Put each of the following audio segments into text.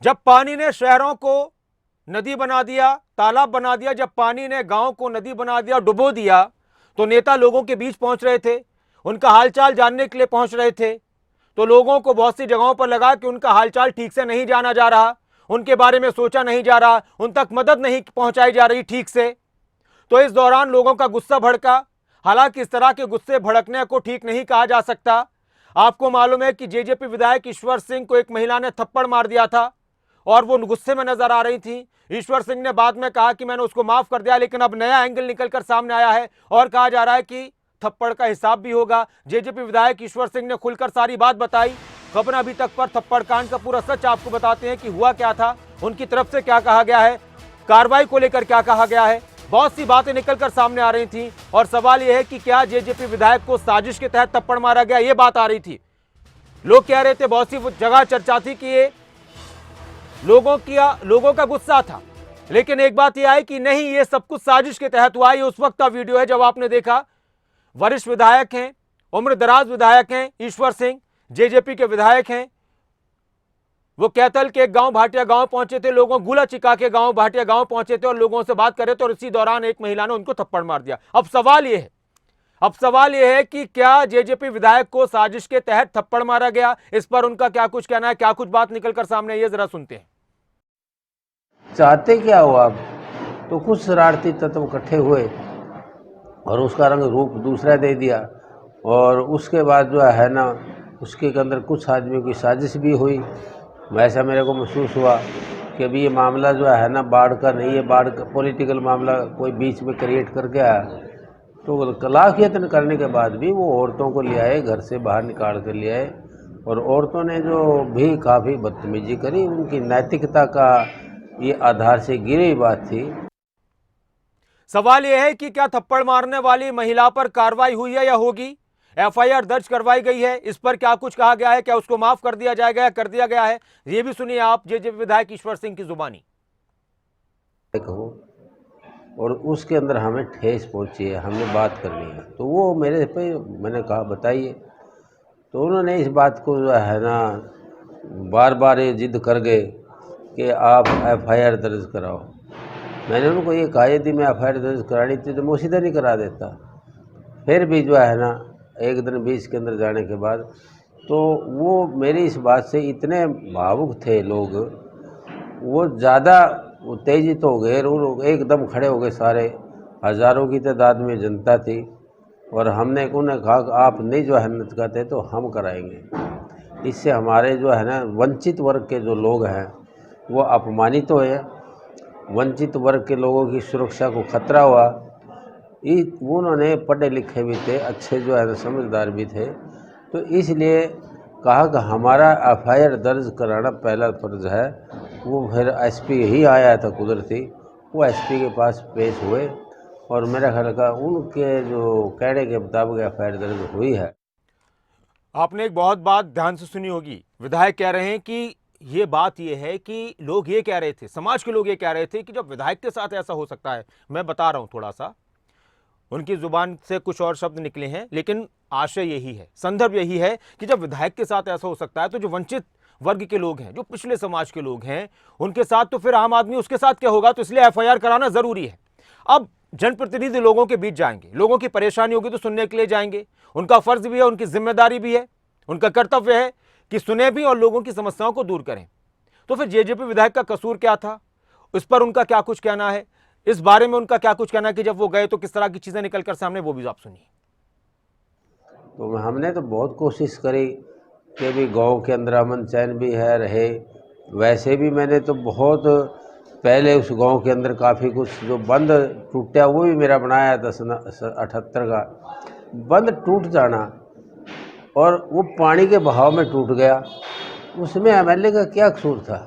जब पानी ने शहरों को नदी बना दिया, तालाब बना दिया, जब पानी ने गांव को नदी बना दिया, डुबो दिया, तो नेता लोगों के बीच पहुंच रहे थे, उनका हालचाल जानने के लिए पहुंच रहे थे। तो लोगों को बहुत सी जगहों पर लगा कि उनका हालचाल ठीक से नहीं जाना जा रहा, उनके बारे में सोचा नहीं जा रहा, उन तक मदद नहीं पहुंचाई जा रही ठीक से। तो इस दौरान लोगों का गुस्सा भड़का। हालांकि इस तरह के गुस्से भड़कने को ठीक नहीं कहा जा सकता। आपको मालूम है कि जेजेपी विधायक ईश्वर सिंह को एक महिला ने थप्पड़ मार दिया था और वो गुस्से में नजर आ रही थी। ईश्वर सिंह ने बाद में कहा कि मैंने उसको माफ कर दिया, लेकिन अब नया एंगल निकलकर सामने आया है और कहा जा रहा है कि थप्पड़ का हिसाब भी होगा। जेजेपी विधायक ईश्वर सिंह ने खुलकर सारी बात बताई। खबर अभी तक पर थप्पड़ कांड का पूरा सच आपको बताते हैं कि हुआ क्या था, उनकी तरफ से क्या कहा गया है, कार्रवाई को लेकर क्या कहा गया है। बहुत सी बातें निकलकर सामने आ रही थी और सवाल यह है कि क्या जेजेपी विधायक को साजिश के तहत थप्पड़ मारा गया, यह बात आ रही थी। लोग कह रहे थे, बहुत सी जगह चर्चा थी कि ये लोगों का गुस्सा था, लेकिन एक बात यह आई कि नहीं, ये सब कुछ साजिश के तहत हुआ। ये उस वक्त का वीडियो है जब आपने देखा वरिष्ठ विधायक हैं, उम्रदराज विधायक हैं ईश्वर सिंह, जेजेपी के विधायक हैं। वो कैथल के गांव भाटिया गांव पहुंचे थे, लोगों गुला चिका के गांव भाटिया गांव पहुंचे थे और लोगों से बात कर रहे थे और इसी दौरान एक महिला ने उनको थप्पड़ मार दिया। अब सवाल यह है कि क्या जेजेपी विधायक को साजिश के तहत थप्पड़ मारा गया, इस पर उनका क्या कुछ कहना है, क्या कुछ बात निकलकर सामने, ये जरा सुनते हैं। चाहते क्या हो आप? तो कुछ शरारती तत्व इकट्ठे हुए और उसका रंग रूप दूसरा दे दिया और उसके बाद जो है ना, उसके अंदर कुछ आदमियों की साजिश भी हुई। वैसा मेरे को महसूस हुआ कि अभी ये मामला जो है ना बाढ़ का नहीं है, बाढ़ का पॉलिटिकल मामला कोई बीच में क्रिएट करके आया। तो तलाक यत्न करने के बाद भी वो औरतों को ले आए, घर से बाहर निकाल कर ले आए और औरतों ने जो भी काफ़ी बदतमीजी करी, उनकी नैतिकता का ये आधार से गिरी बात थी। सवाल यह है कि क्या थप्पड़ मारने वाली महिला पर कार्रवाई हुई है या होगी? एफआईआर दर्ज करवाई गई है, इस पर क्या कुछ कहा गया है, क्या उसको माफ कर दिया जाएगा या कर दिया गया है, ये भी सुनिए आप जेजेपी विधायक ईश्वर सिंह की जुबानी। और उसके अंदर हमें ठेस पहुंची है, हमने बात करनी है, तो वो मेरे पे मैंने कहा बताइए। तो उन्होंने इस बात को जो है ना बार बार ये जिद कर गए कि आप एफआईआर दर्ज कराओ। मैंने उनको ये कहा यदि मैं एफआईआर दर्ज करानी थी तो मैं सीधा नहीं करा देता। फिर भी जो है ना एक दिन बीच के अंदर जाने के बाद तो वो मेरी इस बात से इतने भावुक थे लोग, वो ज़्यादा उत्तेजित हो गए और एकदम खड़े हो गए सारे, हज़ारों की तादाद में जनता थी और हमने उन्हें कहा कि आप नहीं जो है न कहते तो हम कराएंगे। इससे हमारे जो है ना वंचित वर्ग के जो लोग हैं वो अपमानित तो हुए, वंचित वर्ग के लोगों की सुरक्षा को खतरा हुआ। उन्होंने पढ़े लिखे भी थे, अच्छे जो है समझदार भी थे, तो इसलिए कहा कि हमारा एफआईआर दर्ज कराना पहला फर्ज है। वो फिर एसपी ही आया था कुदरती, वो एसपी के पास पेश हुए और मेरा ख्याल का उनके जो कहने के मुताबिक एफआईआर दर्ज हुई है। आपने एक बहुत बात ध्यान से सुनी होगी, विधायक कह रहे हैं कि ये बात ये है कि लोग ये कह रहे थे, समाज के लोग ये कह रहे थे कि जब विधायक के साथ ऐसा हो सकता है, मैं बता रहा हूं थोड़ा सा, उनकी जुबान से कुछ और शब्द निकले हैं, लेकिन आशय यही है, संदर्भ यही है कि जब विधायक के साथ ऐसा हो सकता है तो जो वंचित वर्ग के लोग हैं, जो पिछले समाज के लोग हैं, उनके साथ तो फिर आम आदमी उसके साथ क्या होगा, तो इसलिए एफआईआर कराना जरूरी है। अब जनप्रतिनिधि लोगों के बीच जाएंगे, लोगों की परेशानी होगी तो सुनने के लिए जाएंगे, उनका फर्ज भी है, उनकी जिम्मेदारी भी है, उनका कर्तव्य है कि सुने भी और लोगों की समस्याओं को दूर करें। तो फिर जेजेपी विधायक का कसूर क्या था, उस पर उनका क्या कुछ कहना है, इस बारे में उनका क्या कुछ कहना है कि जब वो गए तो किस तरह की चीजें निकलकर सामने, वो भी आप सुनिए। तो हमने तो बहुत कोशिश करी कि भी गांव के अंदर अमन चैन भी है रहे। वैसे भी मैंने तो बहुत पहले उस गांव के अंदर काफ़ी कुछ जो बंद टूटा वो भी मेरा बनाया था 78 का बंद टूट जाना और वो पानी के बहाव में टूट गया। उसमें एमएलए का क्या कसूर था,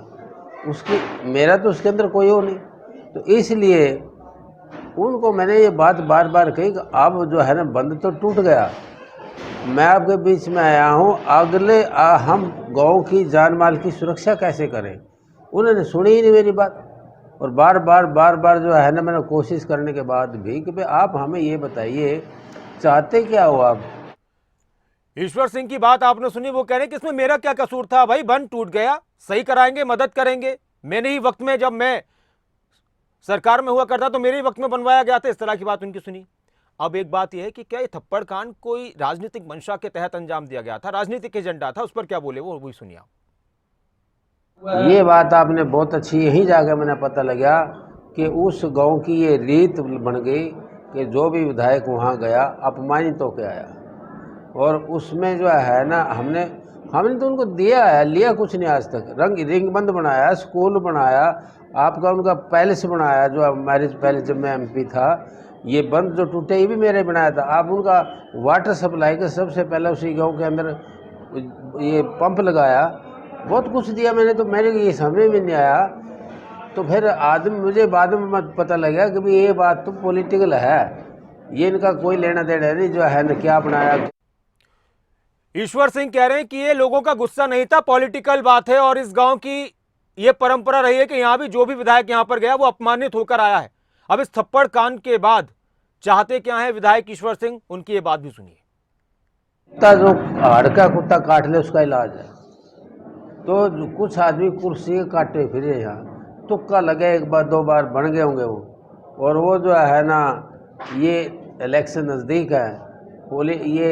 उसकी मेरा तो उसके अंदर कोई हो नहीं। तो इसलिए उनको मैंने ये बात बार बार कही कि अब जो है ना बंद तो टूट गया, मैं आपके बीच में आया हूँ, अगले हम गांव की जान माल की सुरक्षा कैसे करें। उन्होंने सुनी ही नहीं मेरी बात और बार बार जो है ना मैंने कोशिश करने के बाद भी कि भाई आप हमें ये बताइए चाहते क्या हो आप। ईश्वर सिंह की बात आपने सुनी, वो कह रहे हैं कि इसमें मेरा क्या कसूर था भाई, बंद टूट गया, सही कराएंगे, मदद करेंगे, मैंने ही वक्त में, जब मैं सरकार में हुआ करता तो मेरे ही वक्त में बनवाया गया था, इस तरह की बात उनकी सुनी। अब एक बात यह है कि क्या ये थप्पड़ कांड कोई राजनीतिक मंशा के तहत अंजाम दिया गया था, राजनीतिक एजेंडा था, उस पर क्या बोले वो वही सुनिए आप। ये बात आपने बहुत अच्छी, यहीं जाकर मैंने पता लगा कि उस गांव की ये रीत बन गई कि जो भी विधायक वहाँ गया अपमानित होकर आया। और उसमें जो है ना, हमने तो उनको दिया है, लिया कुछ नहीं आज तक। रिंग बंद बनाया, स्कूल बनाया, आपका उनका पैलेस बनाया, जो मैरिज पैलेस जब मैं एमपी था, ये बंद जो टूटे ये भी मेरे बनाया था। आप उनका वाटर सप्लाई का सबसे पहले उसी गांव के अंदर ये पंप लगाया, बहुत कुछ दिया मैंने, तो मेरे ये समझ में नहीं आया। तो फिर आदमी मुझे बाद में पता लगा कि भाई ये बात तो पॉलिटिकल है, ये इनका कोई लेना देना नहीं, जो है ना क्या बनाया। ईश्वर सिंह कह रहे हैं कि ये लोगों का गुस्सा नहीं था, पॉलिटिकल बात है, और इस गांव की ये परंपरा रही है कि यहां भी जो भी विधायक यहां पर गया वो अपमानित होकर आया है। अब इस थप्पड़ कांड के बाद चाहते क्या है विधायक ईश्वर सिंह, उनकी ये बात भी सुनिए। कुत्ता जो हाड़ का कुत्ता काट ले उसका इलाज है। तो कुछ आदमी कुर्सी काटे फिरे, यहाँ तुक्का लगे, एक बार दो बार बन गए होंगे वो। और वो जो है ना, ये इलेक्शन नज़दीक है, बोले ये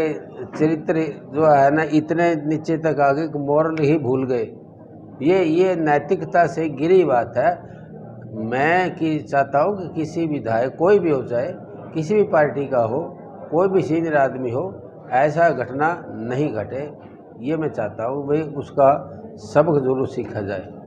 चरित्र जो है ना इतने नीचे तक आ गए कि मॉरल ही भूल गए। ये नैतिकता से गिरी बात है। मैं कि चाहता हूँ कि किसी विधायक, कोई भी हो, चाहे किसी भी पार्टी का हो, कोई भी सीनियर आदमी हो, ऐसा घटना नहीं घटे। ये मैं चाहता हूँ भाई, उसका सबक जरूर सीखा जाए।